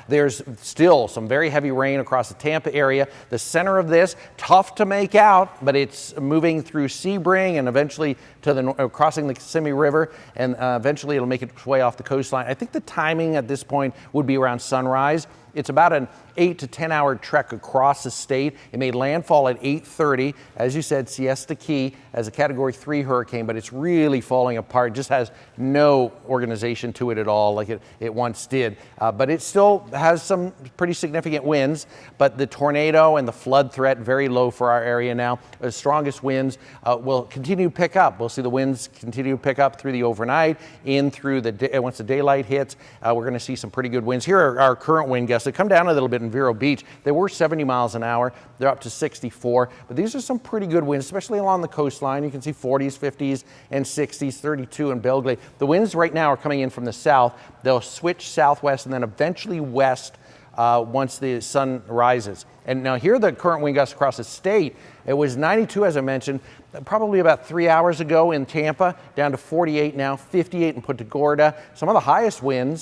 There's still some very heavy rain across the Tampa area. The center of this, tough to make out, but it's moving through Sebring and eventually to the crossing the Kissimmee River, and eventually it'll make its way off the coastline. I think the timing at this point would be around sunrise. It's about an 8 to 10 hour trek across the state. It made landfall at 8:30. As you said, Siesta Key as a Category 3 hurricane, but it's really falling apart. It just has no organization to it at all like it once did. But it still has some pretty significant winds, but the tornado and the flood threat very low for our area now. The strongest winds will continue to pick up. We'll see the winds continue to pick up through the overnight, in through the day. Once the daylight hits, we're going to see some pretty good winds. Here are our current wind gusts. They come down a little bit in Vero Beach. They were 70 miles an hour. They're up to 64, but these are some pretty good winds, especially along the coastline. You can see 40s, 50s, and 60s, 32 in Belglade. The winds right now are coming in from the south. They'll switch southwest and then eventually west once the sun rises. And now here are the current wind gusts across the state. It was 92, as I mentioned, probably about 3 hours ago in Tampa, down to 48 now, 58 in Punta Gorda. Some of the highest wind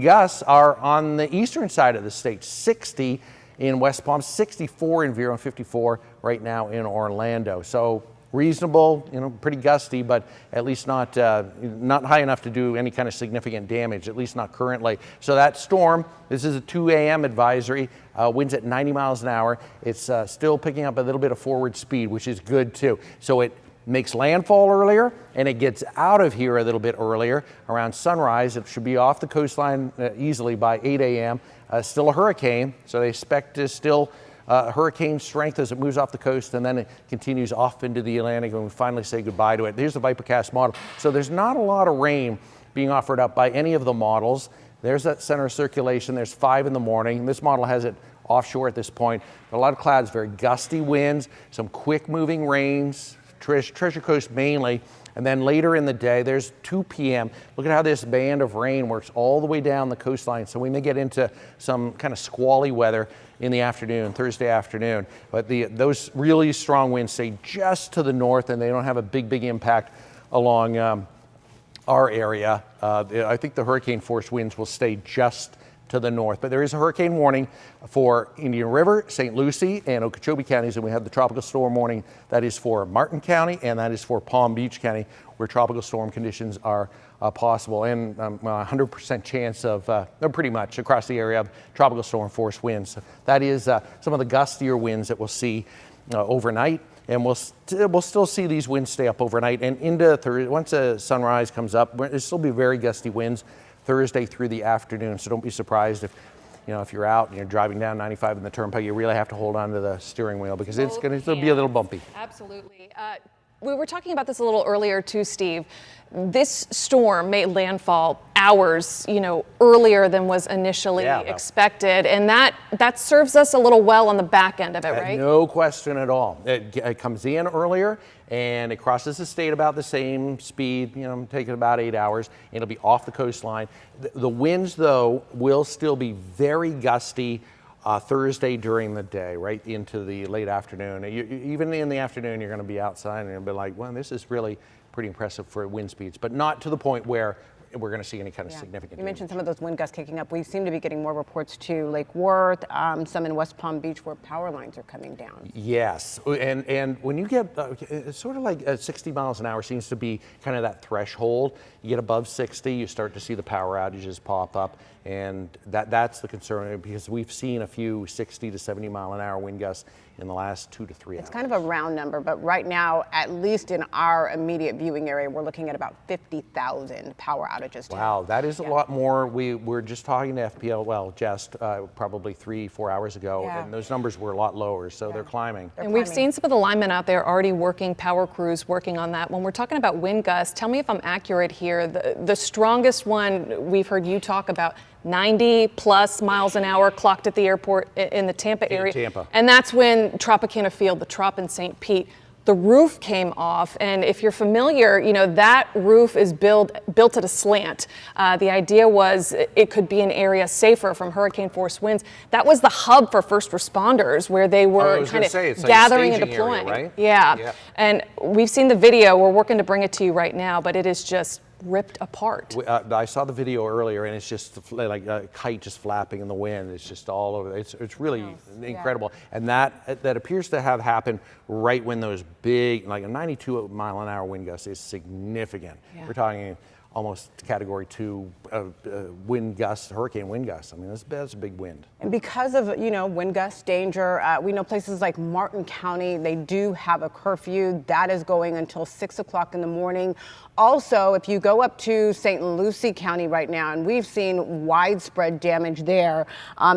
gusts are on the eastern side of the state, 60 in West Palm, 64 in Vero, and 54 right now in Orlando. So reasonable, pretty gusty, but at least not high enough to do any kind of significant damage, at least not currently. So that storm, this is a 2 a.m. advisory, winds at 90 miles an hour. It's still picking up a little bit of forward speed, which is good too. So it makes landfall earlier, and it gets out of here a little bit earlier around sunrise. It should be off the coastline easily by 8 a.m. Still a hurricane, so they expect to still hurricane strength as it moves off the coast, and then it continues off into the Atlantic, and we finally say goodbye to it. Here's the Vipercast model. So there's not a lot of rain being offered up by any of the models. There's that center of circulation. There's 5 in the morning. This model has it offshore at this point. A lot of clouds, very gusty winds, some quick moving rains, Treasure Coast mainly, and then later in the day, there's 2 p.m. Look at how this band of rain works all the way down the coastline. So we may get into some kind of squally weather in the afternoon, Thursday afternoon. But those really strong winds stay just to the north, and they don't have a big impact along our area. I think the hurricane force winds will stay just to the north, but there is a hurricane warning for Indian River, St. Lucie, and Okeechobee counties, and we have the tropical storm warning that is for Martin County, and that is for Palm Beach County, where tropical storm conditions are possible, and 100% chance of, pretty much across the area, of tropical storm force winds. So that is some of the gustier winds that we'll see overnight. And we'll still see these winds stay up overnight, and into Thursday. Once the sunrise comes up, there'll still be very gusty winds Thursday through the afternoon. So don't be surprised if you're out and you're driving down 95 in the turnpike, you really have to hold on to the steering wheel because it's going to still be a little bumpy. Absolutely. We were talking about this a little earlier too, Steve. This storm made landfall hours, earlier than was initially expected, and that serves us a little well on the back end of it, right? No question at all. It comes in earlier, and it crosses the state about the same speed, taking about 8 hours. It'll be off the coastline. The winds, though, will still be very gusty Thursday during the day, right into the late afternoon. Even in the afternoon, you're going to be outside and you'll be like, well, this is really pretty impressive for wind speeds, but not to the point where we're going to see any kind of significant. You mentioned some of those wind gusts kicking up. We seem to be getting more reports to Lake Worth, some in West Palm Beach where power lines are coming down. Yes, and when you get it's sort of like 60 miles an hour seems to be kind of that threshold. You get above 60, you start to see the power outages pop up, and that's the concern because we've seen a few 60 to 70 mile an hour wind gusts in the last 2 to 3 hours. It's kind of a round number, but right now, at least in our immediate viewing area, we're looking at about 50,000 power outages. Wow, that is a lot more. We were just talking to FPL, probably 3-4 hours ago, and those numbers were a lot lower, so they're climbing. And we've seen some of the linemen out there already working, power crews working on that. When we're talking about wind gusts, tell me if I'm accurate here. The strongest one we've heard you talk about, 90 plus miles an hour clocked at the airport in the Tampa area. And that's when Tropicana Field, the Trop in St. Pete, the roof came off. And if you're familiar, that roof is built at a slant. The idea was it could be an area safer from hurricane force winds. That was the hub for first responders where they were kind of gathering and deploying. Area, right? Yeah. And we've seen the video. We're working to bring it to you right now, but it is just ripped apart. I saw the video earlier, and it's just like a kite just flapping in the wind. It's just all over. It's really incredible. And that appears to have happened right when those big, like a 92-mile-an-hour wind gust is significant. We're talking almost Category 2 wind gusts, hurricane wind gusts. I mean, that's a big wind. And because of, wind gust danger, we know places like Martin County, they do have a curfew. That is going until 6 o'clock in the morning. Also, if you go up to St. Lucie County right now, and we've seen widespread damage there.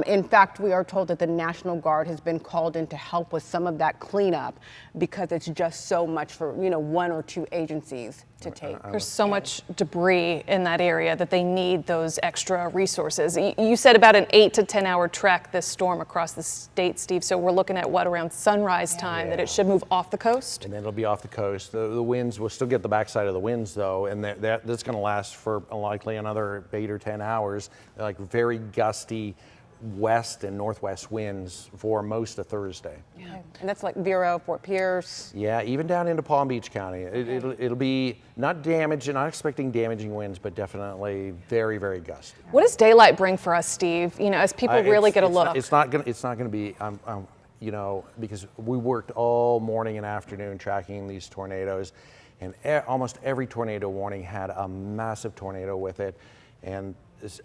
In fact, we are told that the National Guard has been called in to help with some of that cleanup because it's just so much for, one or two agencies to take. There's so much debris in that area that they need those extra resources. You said about an 8 to 10 hour trek this storm across the state, Steve. So we're looking at around sunrise time that it should move off the coast? And then it'll be off the coast. The winds, we'll still get the backside of the winds though, and that's going to last for likely another 8 or 10 hours. They're like very gusty west and northwest winds for most of Thursday. And that's like Vero, Fort Pierce. Yeah, even down into Palm Beach County. It'll be not damaging, not expecting damaging winds, but definitely very, very gusty. What does daylight bring for us, Steve? As people really get a look. It's not gonna be. Because we worked all morning and afternoon tracking these tornadoes, and almost every tornado warning had a massive tornado with it, and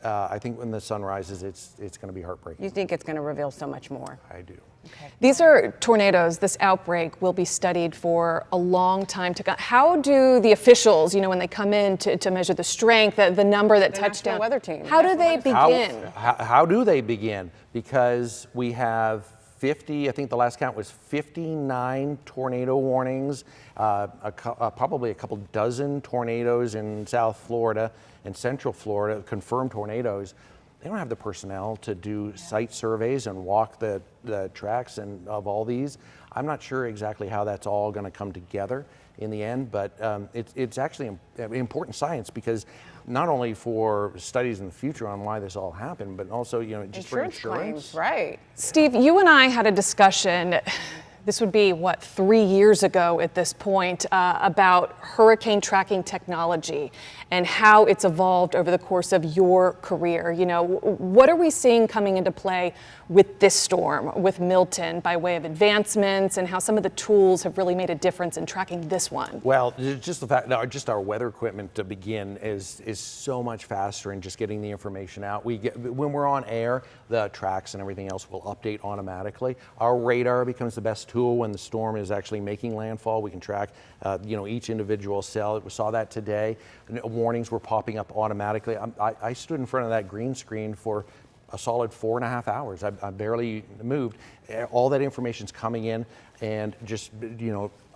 I think when the sun rises, it's going to be heartbreaking. You think it's going to reveal so much more? I do. Okay. These are tornadoes. This outbreak will be studied for a long time to come. How do the officials, when they come in to measure the strength, the number that touched down, weather team. How do they begin? How do they begin? Because we have 50, I think the last count was 59 tornado warnings, probably a couple dozen tornadoes in South Florida and Central Florida, confirmed tornadoes. They don't have the personnel to do site surveys and walk the tracks of all these. I'm not sure exactly how that's all going to come together in the end, but it's actually important science because not only for studies in the future on why this all happened, but also just for insurance. Claims, right. Steve, you and I had a discussion. This would be, 3 years ago at this point, about hurricane tracking technology and how it's evolved over the course of your career. What are we seeing coming into play with this storm, with Milton, by way of advancements and how some of the tools have really made a difference in tracking this one? Well, just the fact that just our weather equipment to begin is so much faster in just getting the information out. When we're on air, the tracks and everything else will update automatically. Our radar becomes the best tool when the storm is actually making landfall. We can track each individual cell. We saw that today. Warnings were popping up automatically. I stood in front of that green screen for a solid 4.5 hours. I barely moved. All that information's coming in and just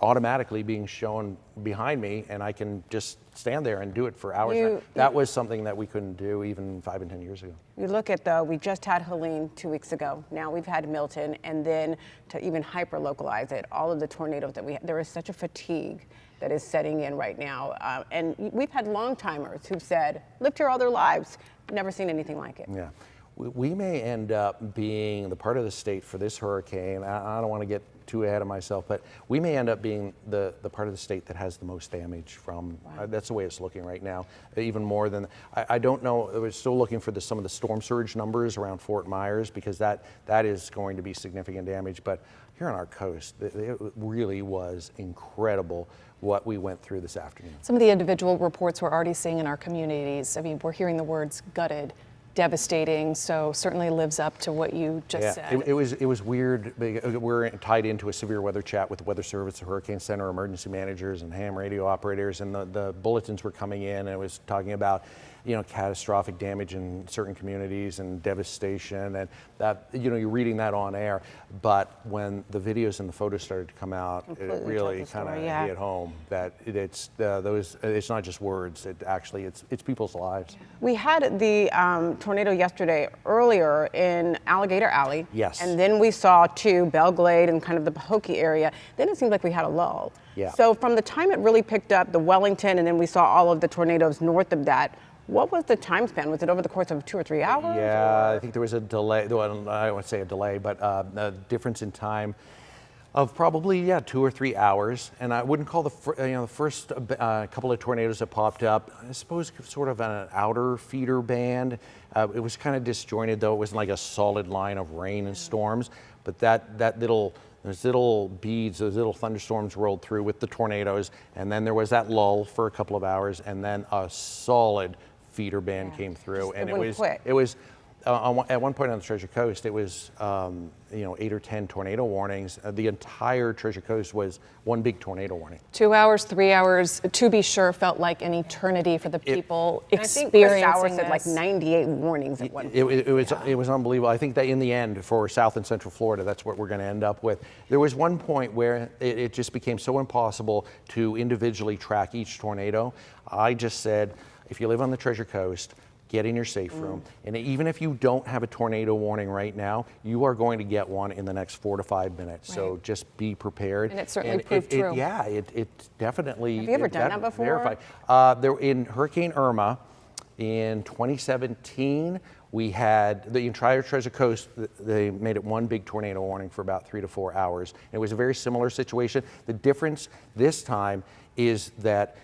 automatically being shown behind me, and I can just stand there and do it for hours. That was something that we couldn't do even 5 and 10 years ago. You look at we just had Helene 2 weeks ago. Now we've had Milton, and then to even hyper localize it, all of the tornadoes that we had, there is such a fatigue that is setting in right now. And we've had long-timers who've said, lived here all their lives, never seen anything like it. Yeah. We may end up being the part of the state for this hurricane. I don't want to get too ahead of myself, but we may end up being the part of the state that has the most damage from. Wow. That's the way it's looking right now. Even more than I don't know. We're still looking for some of the storm surge numbers around Fort Myers because that is going to be significant damage. But here on our coast, it really was incredible what we went through this afternoon. Some of the individual reports we're already seeing in our communities. I mean, we're hearing the words gutted, devastating, so certainly lives up to what you just said. It was weird. We're tied into a severe weather chat with the Weather Service, the Hurricane Center, emergency managers, and ham radio operators, and the bulletins were coming in, and it was talking about catastrophic damage in certain communities and devastation, and that you're reading that on air, but when the videos and the photos started to come out, it really kind of hit home that it's not just words. It's people's lives. We had the tornado yesterday earlier in Alligator Alley. Yes. And then we saw Belle Glade and kind of the Pahokee area. Then it seemed like we had a lull. Yeah. So from the time it really picked up, the Wellington, and then we saw all of the tornadoes north of that, what was the time span? Was it over the course of 2 or 3 hours? Yeah, I think there was a delay. Well, I don't want to say a delay, but a difference in time. Of probably, yeah, 2 or 3 hours. And I wouldn't call the first couple of tornadoes that popped up, I suppose, sort of an outer feeder band. It was kind of disjointed, though. It wasn't like a solid line of rain and storms. But those little beads, those little thunderstorms rolled through with the tornadoes. And then there was that lull for a couple of hours. And then a solid feeder band came through. And it was at one point on the Treasure Coast, it was 8 or 10 tornado warnings. The entire Treasure Coast was one big tornado warning. 2 hours, 3 hours, to be sure, felt like an eternity for the people experiencing I think Chris Sauer said like 98 warnings at one point. It was unbelievable. I think that in the end, for South and Central Florida, that's what we're going to end up with. There was one point where it just became so impossible to individually track each tornado. I just said, if you live on the Treasure Coast, get in your safe room. And even if you don't have a tornado warning right now, you are going to get one in the next 4 to 5 minutes. Right. So just be prepared. And it certainly proved true. It definitely. Have you ever done that before? Verified. In Hurricane Irma in 2017, we had the entire Treasure Coast, they made it one big tornado warning for about 3 to 4 hours. It was a very similar situation. The difference this time is that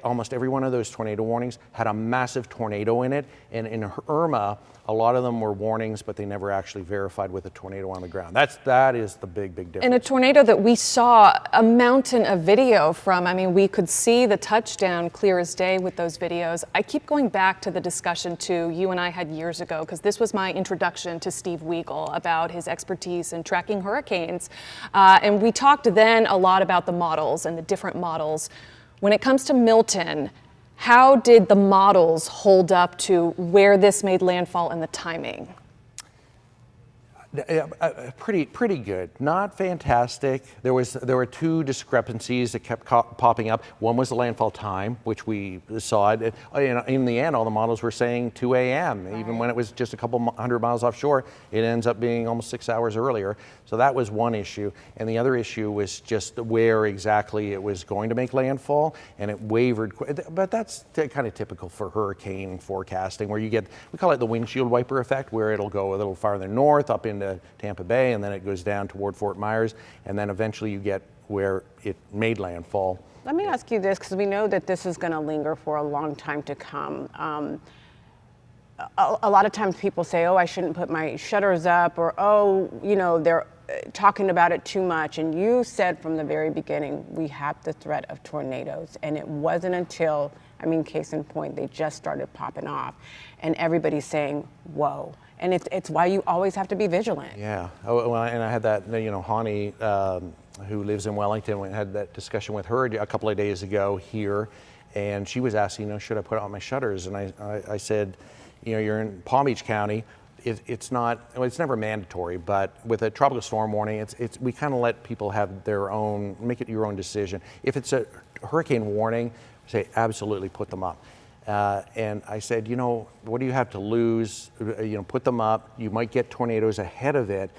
almost every one of those tornado warnings had a massive tornado in it. And in Irma, a lot of them were warnings, but they never actually verified with a tornado on the ground. That is the big difference. And a tornado that we saw a mountain of video from. I mean, we could see the touchdown clear as day with those videos. I keep going back to the discussion you and I had years ago, because this was my introduction to Steve Weigel about his expertise in tracking hurricanes. And we talked then a lot about the models and the different models. When it comes to Milton, how did the models hold up to where this made landfall and the timing? Pretty good. Not fantastic. There were two discrepancies that kept popping up. One was the landfall time, which we saw it. In the end, all the models were saying 2 a.m. Right. Even when it was just a couple hundred miles offshore, it ends up being almost 6 hours earlier. So that was one issue. And the other issue was just where exactly it was going to make landfall, and it wavered. But that's kind of typical for hurricane forecasting, where you get, we call it the windshield wiper effect, where it'll go a little farther north up into Tampa Bay, and then it goes down toward Fort Myers, and then eventually you get where it made landfall. Let me ask you this, because we know that this is going to linger for a long time to come. A lot of times people say, oh, I shouldn't put my shutters up, or, oh, they're talking about it too much. And you said from the very beginning, we have the threat of tornadoes. And it wasn't until, case in point, they just started popping off. And everybody's saying, whoa. And it's why you always have to be vigilant. Yeah. Oh, and I had that, Hani, who lives in Wellington, we had that discussion with her a couple of days ago here. And she was asking, should I put on my shutters? And I said, you're in Palm Beach County. It's never mandatory, but with a tropical storm warning, we kind of let people have make it your own decision. If it's a hurricane warning, say absolutely put them up. And I said, what do you have to lose? Put them up. You might get tornadoes ahead of it.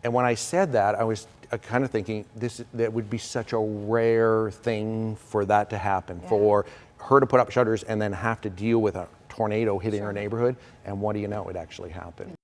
And when I said that, I was kind of thinking that would be such a rare thing for that to happen, for her to put up shutters and then have to deal with a tornado hitting her neighborhood. And what do you know? It actually happened.